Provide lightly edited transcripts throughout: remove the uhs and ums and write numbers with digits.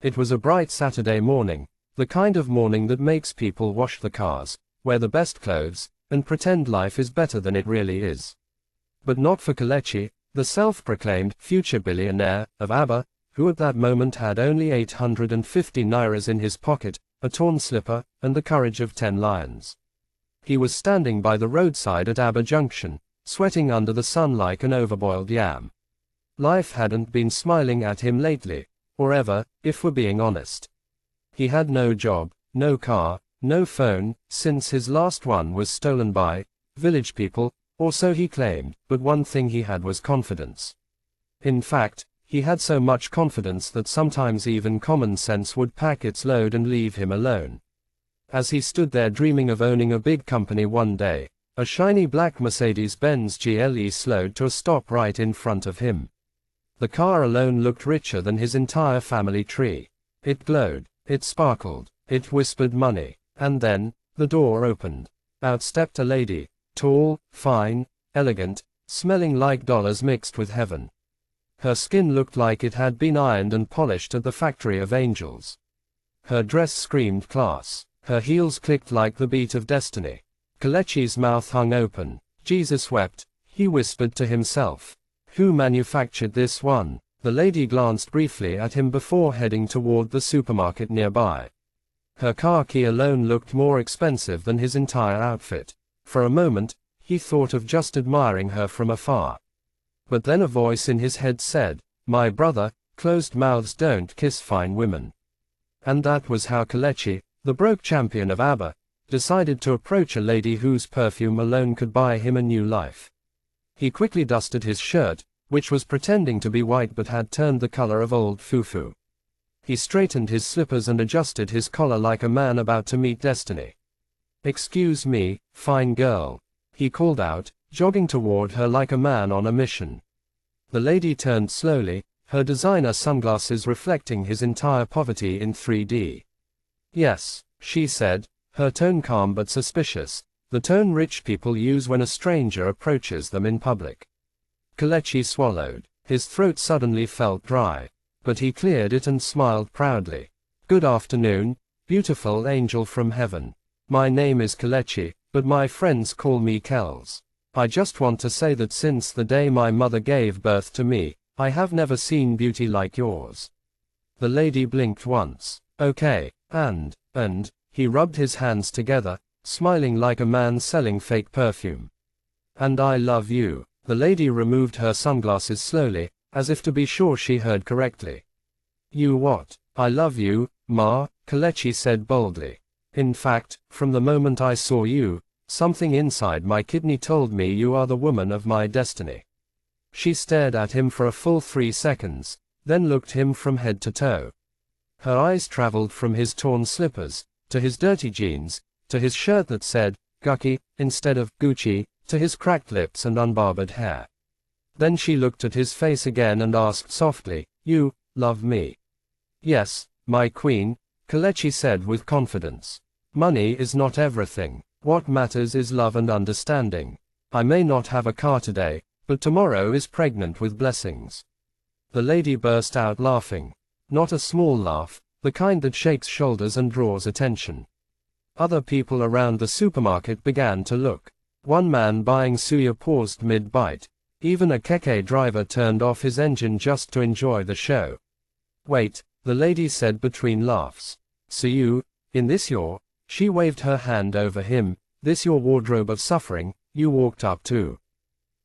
It was a bright Saturday morning, the kind of morning that makes people wash the cars, wear the best clothes, and pretend life is better than it really is. But not for Kelechi, the self-proclaimed future billionaire of Aber, who at that moment had only 850 nairas in his pocket, a torn slipper, and the courage of 10 lions. He was standing by the roadside at Aber Junction, sweating under the sun like an overboiled yam. Life hadn't been smiling at him lately, or ever, if we're being honest. He had no job, no car, no phone, since his last one was stolen by village people, or so he claimed, but one thing he had was confidence. In fact, he had so much confidence that sometimes even common sense would pack its load and leave him alone. As he stood there dreaming of owning a big company one day, a shiny black Mercedes-Benz GLE slowed to a stop right in front of him. The car alone looked richer than his entire family tree. It glowed, it sparkled, it whispered money, and then, the door opened. Out stepped a lady, tall, fine, elegant, smelling like dollars mixed with heaven. Her skin looked like it had been ironed and polished at the factory of angels. Her dress screamed class, her heels clicked like the beat of destiny. Kelechi's mouth hung open. Jesus wept, he whispered to himself. Who manufactured this one? The lady glanced briefly at him before heading toward the supermarket nearby. Her car key alone looked more expensive than his entire outfit. For a moment, he thought of just admiring her from afar. But then a voice in his head said, "My brother, closed mouths don't kiss fine women." And that was how Kelechi, the broke champion of Aber, decided to approach a lady whose perfume alone could buy him a new life. He quickly dusted his shirt, which was pretending to be white but had turned the color of old fufu. He straightened his slippers and adjusted his collar like a man about to meet destiny. "Excuse me, fine girl," he called out, jogging toward her like a man on a mission. The lady turned slowly, her designer sunglasses reflecting his entire poverty in 3D. "Yes," she said, her tone calm but suspicious, the tone rich people use when a stranger approaches them in public. Kelechi swallowed. His throat suddenly felt dry, but he cleared it and smiled proudly. "Good afternoon, beautiful angel from heaven. My name is Kelechi, but my friends call me Kels. I just want to say that since the day my mother gave birth to me, I have never seen beauty like yours." The lady blinked once. "Okay, and, he rubbed his hands together, smiling like a man selling fake perfume. "And I love you." The lady removed her sunglasses slowly, as if to be sure she heard correctly. "You what?" "I love you, Ma," Kelechi said boldly. "In fact, from the moment I saw you, something inside my kidney told me you are the woman of my destiny." She stared at him for a full 3 seconds, then looked him from head to toe. Her eyes traveled from his torn slippers, to his dirty jeans, to his shirt that said, Gucci, instead of Gucci, to his cracked lips and unbarbered hair. Then she looked at his face again and asked softly, "You love me?" "Yes, my queen," Kelechi said with confidence. "Money is not everything. What matters is love and understanding. I may not have a car today, but tomorrow is pregnant with blessings." The lady burst out laughing. Not a small laugh, the kind that shakes shoulders and draws attention. Other people around the supermarket began to look. One man buying suya paused mid-bite. Even a kelechi driver turned off his engine just to enjoy the show. "Wait," the lady said between laughs. "So you, in this your," she waved her hand over him, "this your wardrobe of suffering, you walked up to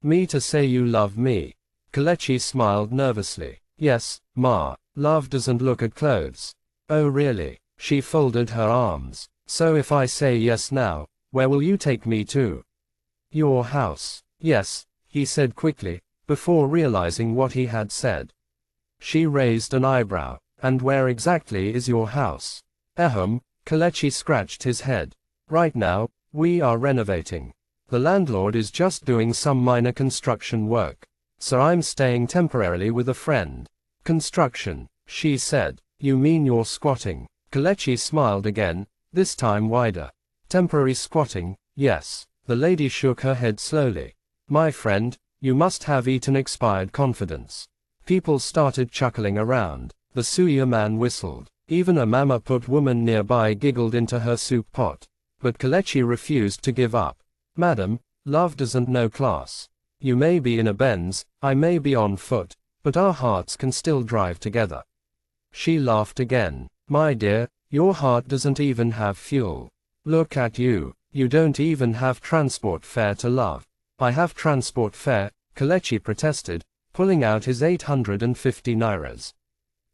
me to say you love me?" Kelechi smiled nervously. "Yes, Ma. Love doesn't look at clothes." "Oh really?" She folded her arms. "So if I say yes now, where will you take me to?" "Your house." "Yes," he said quickly, before realizing what he had said. She raised an eyebrow. "And where exactly is your house?" Kelechi scratched his head. "Right now, we are renovating. The landlord is just doing some minor construction work. So I'm staying temporarily with a friend." "Construction," she said. "You mean you're squatting?" Kelechi smiled again, this time wider. "Temporary squatting, yes." The lady shook her head slowly. "My friend, you must have eaten expired confidence." People started chuckling around. The suya man whistled. Even a mama-put woman nearby giggled into her soup pot. But Kelechi refused to give up. Madam, love doesn't know class. You may be in a Benz, I may be on foot, but our hearts can still drive together. She laughed again. My dear, your heart doesn't even have fuel. Look at you, you don't even have transport fare to love. I have transport fare, Kelechi protested, pulling out his 850 nairas.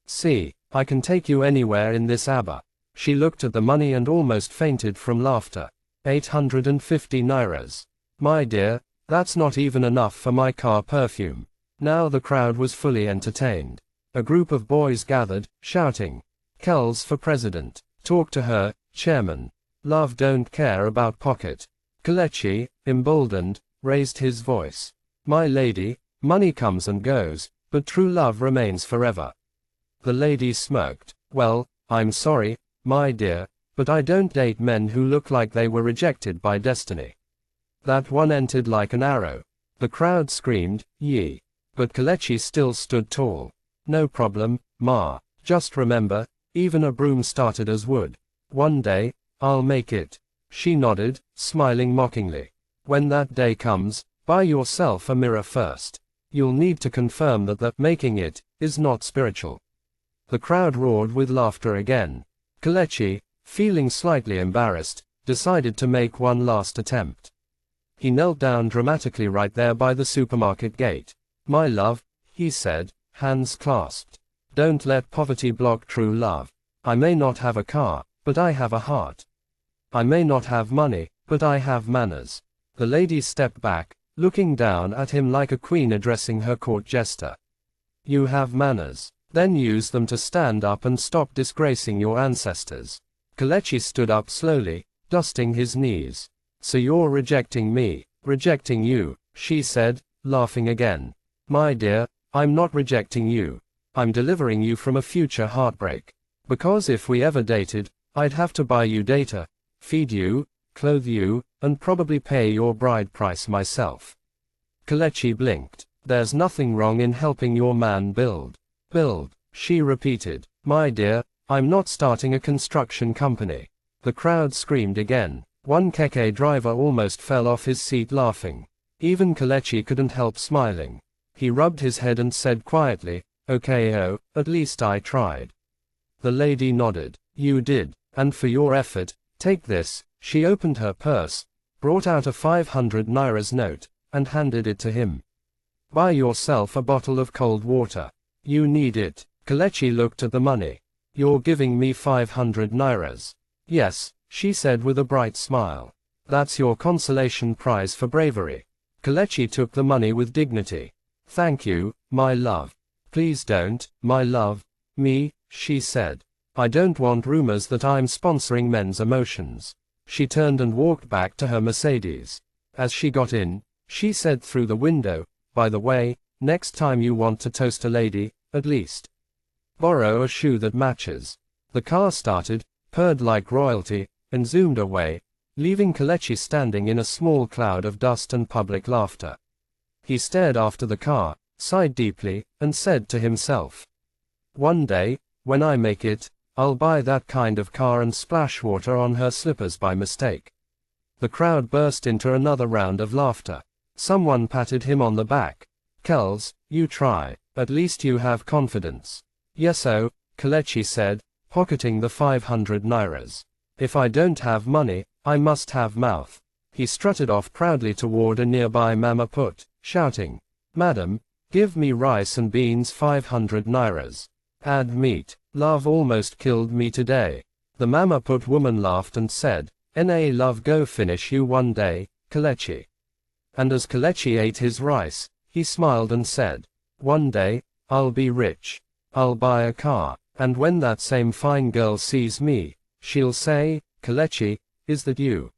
See, I can take you anywhere in this Abba. She looked at the money and almost fainted from laughter. 850 nairas. My dear, that's not even enough for my car perfume. Now the crowd was fully entertained. A group of boys gathered, shouting, Kells for president. Talk to her, chairman. Love don't care about pocket. Kelechi, emboldened, raised his voice. My lady, money comes and goes, but true love remains forever. The lady smirked. Well, I'm sorry, my dear, but I don't date men who look like they were rejected by destiny. That one entered like an arrow. The crowd screamed, yee. But Kelechi still stood tall. No problem, ma. Just remember, even a broom started as wood. One day, I'll make it. She nodded, smiling mockingly. When that day comes, buy yourself a mirror first. You'll need to confirm that making it is not spiritual. The crowd roared with laughter again. Kelechi, feeling slightly embarrassed, decided to make one last attempt. He knelt down dramatically right there by the supermarket gate. My love, he said, hands clasped. Don't let poverty block true love. I may not have a car, but I have a heart. I may not have money, but I have manners. The lady stepped back, looking down at him like a queen addressing her court jester. You have manners. Then use them to stand up and stop disgracing your ancestors. Kelechi stood up slowly, dusting his knees. So you're rejecting me, rejecting you, she said, laughing again. My dear, I'm not rejecting you. I'm delivering you from a future heartbreak. Because if we ever dated, I'd have to buy you data, feed you, clothe you, and probably pay your bride price myself. Kelechi blinked. There's nothing wrong in helping your man build. Build, she repeated. My dear, I'm not starting a construction company. The crowd screamed again. One keke driver almost fell off his seat laughing. Even Kelechi couldn't help smiling. He rubbed his head and said quietly, okay, oh, at least I tried. The lady nodded. You did, and for your effort, take this. She opened her purse, brought out a 500 nairas note, and handed it to him. Buy yourself a bottle of cold water. You need it. Kelechi looked at the money. You're giving me 500 nairas. Yes, she said with a bright smile. That's your consolation prize for bravery. Kelechi took the money with dignity. Thank you, my love. Please don't, my love, me, she said. I don't want rumors that I'm sponsoring men's emotions. She turned and walked back to her Mercedes. As she got in, she said through the window, by the way, next time you want to toast a lady, at least borrow a shoe that matches. The car started, purred like royalty, and zoomed away, leaving Kelechi standing in a small cloud of dust and public laughter. He stared after the car, sighed deeply, and said to himself, one day, when I make it, I'll buy that kind of car and splash water on her slippers by mistake. The crowd burst into another round of laughter. Someone patted him on the back. Kells, you try. At least you have confidence. Yes-o, Kelechi said, pocketing the 500 nairas. If I don't have money, I must have mouth. He strutted off proudly toward a nearby mama-put, shouting, Madam, give me rice and beans 500 nairas. Add meat. Love almost killed me today. The mama-put woman laughed and said, Na love go finish you one day, Kelechi. And as Kelechi ate his rice, he smiled and said, one day, I'll be rich. I'll buy a car, and when that same fine girl sees me, she'll say, Kelechi, is that you?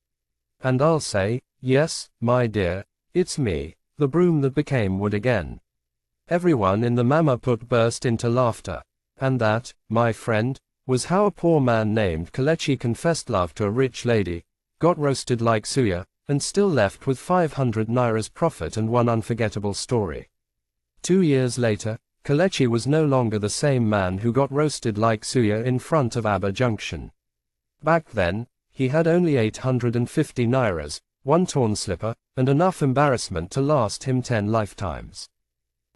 And I'll say, yes, my dear, it's me, the broom that became wood again. Everyone in the mama-put burst into laughter. And that, my friend, was how a poor man named Kelechi confessed love to a rich lady, got roasted like suya, and still left with 500 nairas profit and one unforgettable story. 2 years later, Kelechi was no longer the same man who got roasted like suya in front of Aba Junction. Back then, he had only 850 nairas, one torn slipper, and enough embarrassment to last him 10 lifetimes.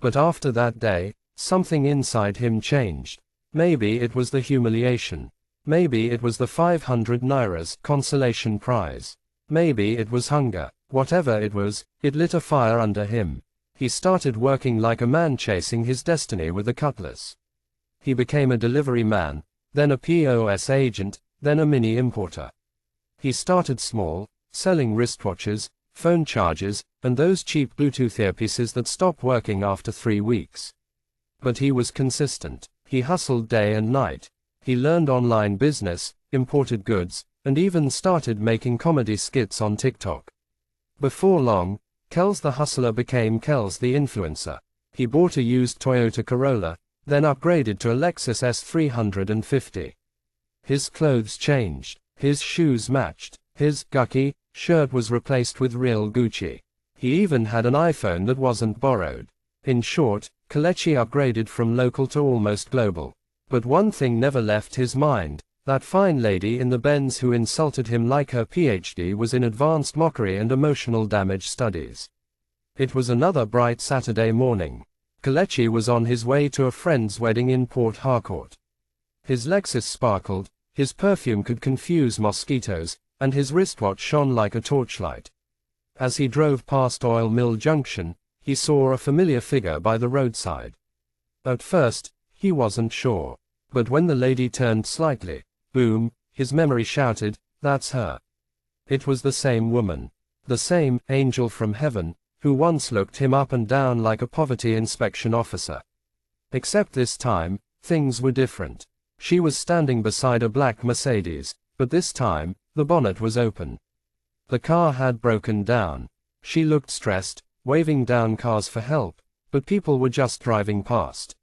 But after that day, something inside him changed. Maybe it was the humiliation. Maybe it was the 500 nairas consolation prize. Maybe it was hunger. Whatever it was, it lit a fire under him. He started working like a man chasing his destiny with a cutlass. He became a delivery man, then a POS agent, then a mini importer. He started small, selling wristwatches, phone chargers, and those cheap Bluetooth earpieces that stop working after 3 weeks. But he was consistent. He hustled day and night. He learned online business, imported goods, and even started making comedy skits on TikTok. Before long, Kels the hustler became Kels the influencer. He bought a used Toyota Corolla, then upgraded to a Lexus S350. His clothes changed. His shoes matched. His Gucci shirt was replaced with real Gucci. He even had an iPhone that wasn't borrowed. In short, Kelechi upgraded from local to almost global. But one thing never left his mind. That fine lady in the Benz who insulted him like her PhD was in advanced mockery and emotional damage studies. It was another bright Saturday morning. Kelechi was on his way to a friend's wedding in Port Harcourt. His Lexus sparkled, his perfume could confuse mosquitoes, and his wristwatch shone like a torchlight. As he drove past Oil Mill Junction, he saw a familiar figure by the roadside. At first, he wasn't sure. But when the lady turned slightly, boom, his memory shouted, "That's her." It was the same woman. The same angel from heaven, who once looked him up and down like a poverty inspection officer. Except this time, things were different. She was standing beside a black Mercedes, but this time, the bonnet was open. The car had broken down. She looked stressed, waving down cars for help, but people were just driving past.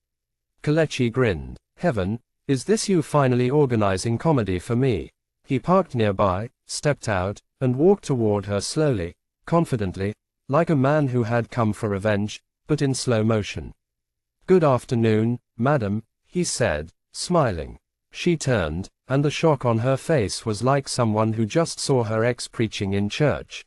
Kelechi grinned. "Heaven, is this you finally organizing comedy for me?" He parked nearby, stepped out, and walked toward her slowly, confidently, like a man who had come for revenge, but in slow motion. "Good afternoon, madam," he said, smiling. She turned, and the shock on her face was like someone who just saw her ex preaching in church.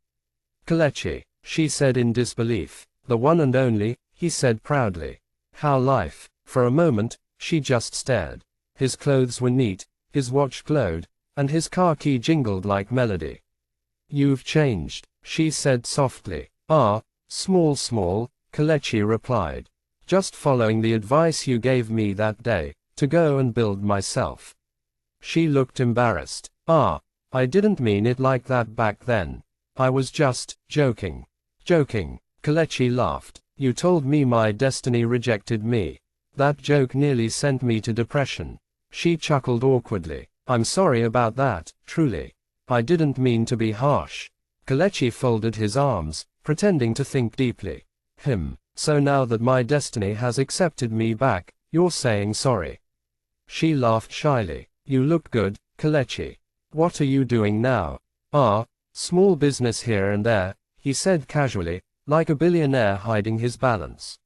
"Kelechi," she said in disbelief. "The one and only," he said proudly. "How life?" For a moment, she just stared. His clothes were neat, his watch glowed, and his car key jingled like melody. "You've changed," she said softly. "Ah, small," Kelechi replied. "Just following the advice you gave me that day, to go and build myself." She looked embarrassed. "Ah, I didn't mean it like that back then. I was just joking." "Joking?" Kelechi laughed. "You told me my destiny rejected me. That joke nearly sent me to depression." She chuckled awkwardly. "I'm sorry about that, truly. I didn't mean to be harsh." Kelechi folded his arms, pretending to think deeply. So now that my destiny has accepted me back, you're saying sorry." She laughed shyly. "You look good, Kelechi. What are you doing now?" "Ah, small business here and there," he said casually, like a billionaire hiding his balance.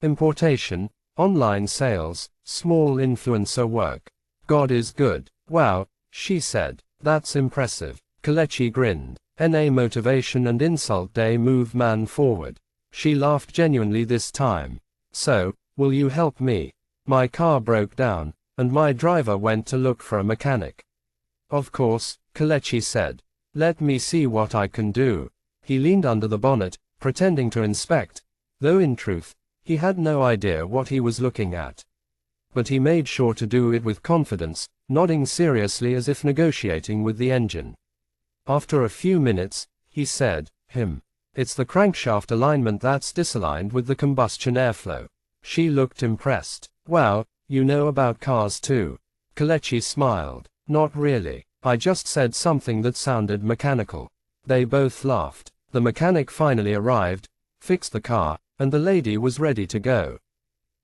"Importation, online sales, small influencer work. God is good." "Wow," she said. "That's impressive." Kelechi grinned. "Na motivation and insult day move man forward." She laughed genuinely this time. "So, will you help me? My car broke down, and my driver went to look for a mechanic." "Of course," Kelechi said. "Let me see what I can do." He leaned under the bonnet, pretending to inspect, though in truth, he had no idea what he was looking at. But he made sure to do it with confidence, nodding seriously as if negotiating with the engine. After a few minutes, he said, "It's the crankshaft alignment that's disaligned with the combustion airflow." She looked impressed. "Wow, you know about cars too." Kelechi smiled. "Not really. I just said something that sounded mechanical." They both laughed. The mechanic finally arrived, fixed the car, and the lady was ready to go.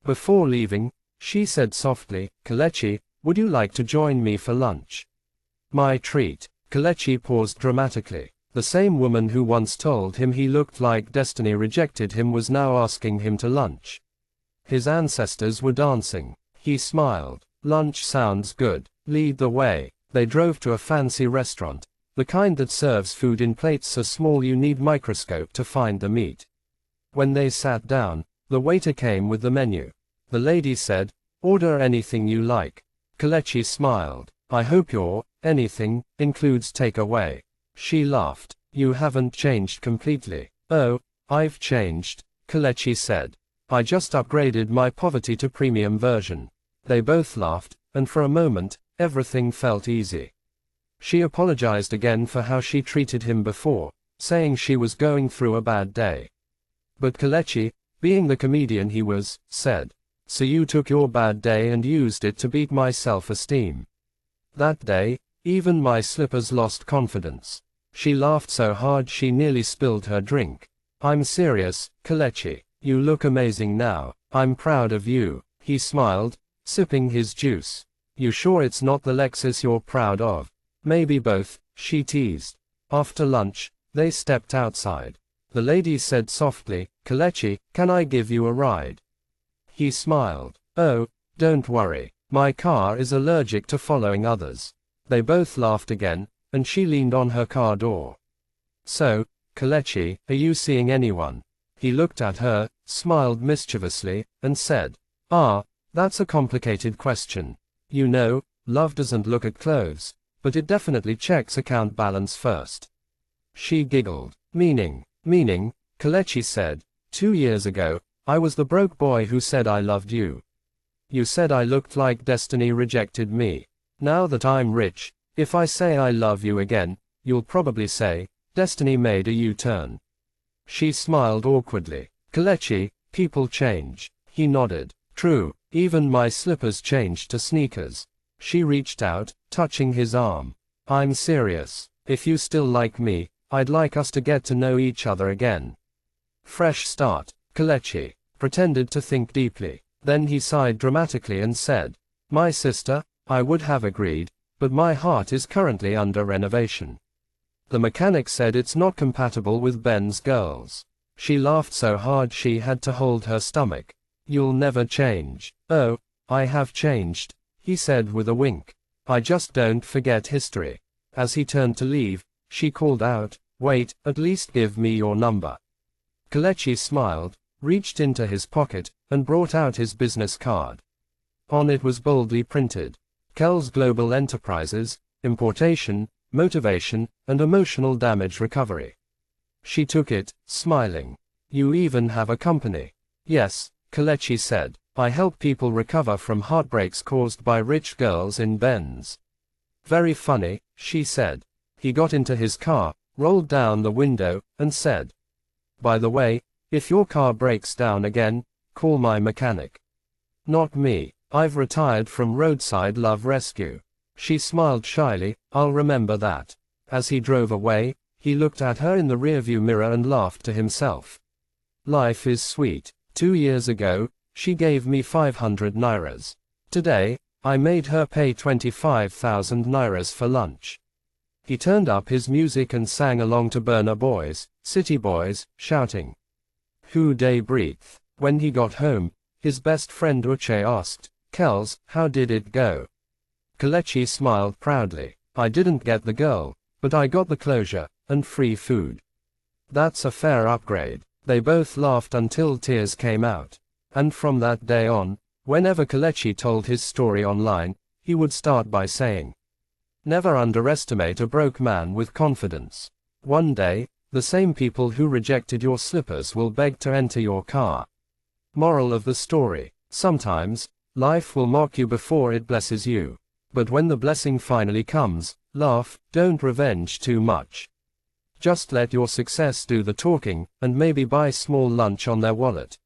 Before leaving, she said softly, "Kelechi, would you like to join me for lunch?" "My treat." Kelechi paused dramatically. The same woman who once told him he looked like destiny rejected him was now asking him to lunch. His ancestors were dancing. He smiled. Lunch sounds good. Lead the way. They drove to a fancy restaurant, the kind that serves food in plates so small you need microscope to find the meat. When they sat down, the waiter came with the menu. The lady said, "Order anything you like." Kelechi smiled. "I hope your anything includes takeaway." She laughed. "You haven't changed completely." "Oh, I've changed," Kelechi said. "I just upgraded my poverty to premium version." They both laughed, and for a moment, everything felt easy. She apologized again for how she treated him before, saying she was going through a bad day. But Kelechi, being the comedian he was, said, "So you took your bad day and used it to beat my self-esteem." That day, even my slippers lost confidence. She laughed so hard she nearly spilled her drink. "I'm serious, Kelechi. You look amazing now. I'm proud of you." He smiled, sipping his juice. "You sure it's not the Lexus you're proud of?" "Maybe both," she teased. After lunch, they stepped outside. The lady said softly, "Kelechi, can I give you a ride?" He smiled. "Oh, don't worry. My car is allergic to following others." They both laughed again, and she leaned on her car door. "So, Kelechi, are you seeing anyone?" He looked at her, smiled mischievously, and said, "Ah, that's a complicated question. You know, love doesn't look at clothes, but it definitely checks account balance first." She giggled. Meaning, Kelechi said, 2 years ago, I was the broke boy who said I loved you. You said I looked like destiny rejected me. Now that I'm rich, if I say I love you again, you'll probably say, destiny made a U-turn." She smiled awkwardly. "Kelechi, people change." He nodded. "True, even my slippers changed to sneakers." She reached out, touching his arm. "I'm serious. If you still like me, I'd like us to get to know each other again." Fresh start. Kelechi pretended to think deeply. Then he sighed dramatically and said, "My sister, I would have agreed, but my heart is currently under renovation. The mechanic said it's not compatible with Ben's girls." She laughed so hard she had to hold her stomach. "You'll never change." "Oh, I have changed," he said with a wink. "I just don't forget history." As he turned to leave, she called out, "Wait, at least give me your number." Kelechi smiled, reached into his pocket, and brought out his business card. On it was boldly printed, "Kel's Global Enterprises, Importation, Motivation, and Emotional Damage Recovery." She took it, smiling. "You even have a company." "Yes," Kelechi said. "I help people recover from heartbreaks caused by rich girls in Benz." "Very funny," she said. He got into his car, rolled down the window, and said, "By the way, if your car breaks down again, call my mechanic." "Not me. I've retired from roadside love rescue." She smiled shyly. "I'll remember that." As he drove away, he looked at her in the rearview mirror and laughed to himself. Life is sweet. 2 years ago, she gave me 500 nairas. Today, I made her pay 25,000 nairas for lunch. He turned up his music and sang along to Burna Boys, City Boys, shouting, "Who Day Breathe." When he got home, his best friend Uche asked, "Kels, how did it go?" Kelechi smiled proudly. "I didn't get the girl, but I got the closure, and free food." "That's a fair upgrade." They both laughed until tears came out. And from that day on, whenever Kelechi told his story online, he would start by saying, "Never underestimate a broke man with confidence. One day, the same people who rejected your slippers will beg to enter your car." Moral of the story: sometimes, life will mock you before it blesses you. But when the blessing finally comes, laugh, don't revenge too much. Just let your success do the talking, and maybe buy small lunch on their wallet.